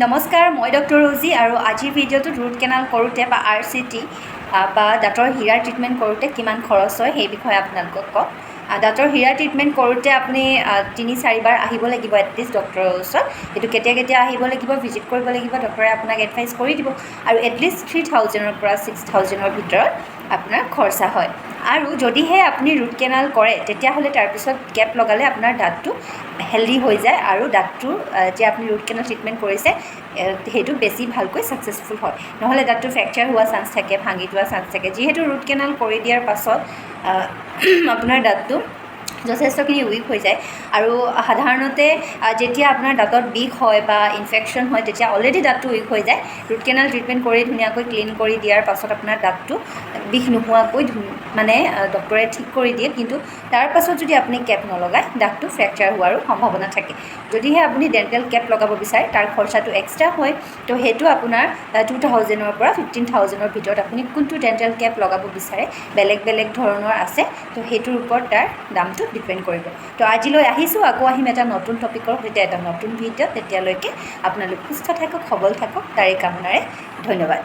নমস্কাৰ, মই Dr.Rosy আৰু আজিৰ ভিডিঅ'টোত ৰুট কেনাল কৰোঁতে বা RCT বা দাঁতৰ হিৰাৰ ট্ৰিটমেণ্ট কৰোঁতে কিমান খৰচ হয় সেই বিষয়ে আপোনালোকক কওঁ। দাঁতৰ হিৰাৰ ট্ৰিটমেণ্ট কৰোঁতে আপুনি ৩-৪ বাৰ আহিব লাগিব এটলিষ্ট ডক্টৰৰ ওচৰত। সেইটো কেতিয়া আহিব লাগিব, ভিজিট কৰিব লাগিব, ডক্টৰে আপোনাক এডভাইচ কৰি দিব আৰু এটলিষ্ট 3000ৰ পৰা 6000ৰ ভিতৰত আপোনাৰ খৰচা হয়। আৰু যদিহে আপুনি ৰুট কেনাল কৰে তেতিয়াহ'লে তাৰপিছত কেপ লগালে আপোনাৰ দাঁতটো হেল্ডি হৈ যায় আৰু দাঁতটো যে আপুনি ৰুট কেনাল ট্ৰিটমেণ্ট কৰিছে সেইটো বেছি ভালকৈ ছাকচেছফুল হয়। নহ'লে দাঁতটো ফ্ৰেকচাৰ হোৱা চান্স থাকে, ভাঙি যোৱা চান্স থাকে। যিহেতু ৰুট কেনাল কৰি দিয়াৰ পাছত আপোনাৰ দাঁতটো যথেষ্টখিনি উইক হৈ যায় আৰু সাধাৰণতে যেতিয়া আপোনাৰ দাঁতত বিষ হয় বা ইনফেকশ্যন হয় তেতিয়া অলৰেডি দাঁতটো উইক হৈ যায়। ৰুট কেনাল ট্ৰিটমেণ্ট কৰি ধুনীয়াকৈ ক্লিন কৰি দিয়াৰ পাছত আপোনাৰ দাঁতটো বিষ নোহোৱাকৈ ডক্টৰে ঠিক কৰি দিয়ে, কিন্তু তাৰ পাছত যদি আপুনি কেপ নলগায় দাঁতটো ফ্ৰেকচাৰ হোৱাৰো সম্ভাৱনা থাকে। যদিহে আপুনি ডেণ্টেল কেপ লগাব বিচাৰে তাৰ খৰচাটো এক্সট্ৰা হয়, তো সেইটো আপোনাৰ 2000ৰ পৰা 15000ৰ ভিতৰত আপুনি কোনটো ডেণ্টেল কেপ লগাব বিচাৰে বেলেগ ধৰণৰ আছে, তো সেইটোৰ ওপৰত তাৰ দামটো ডিপেণ্ড কৰিব। তো আজিলৈ আহিছোঁ, আকৌ আহিম এটা নতুন টপিকৰ সৈতে এটা নতুন ভিডিঅ'। তেতিয়ালৈকে আপোনালোক সুস্থ থাকক, সবল থাকক, তাৰে কামনাৰে ধন্যবাদ।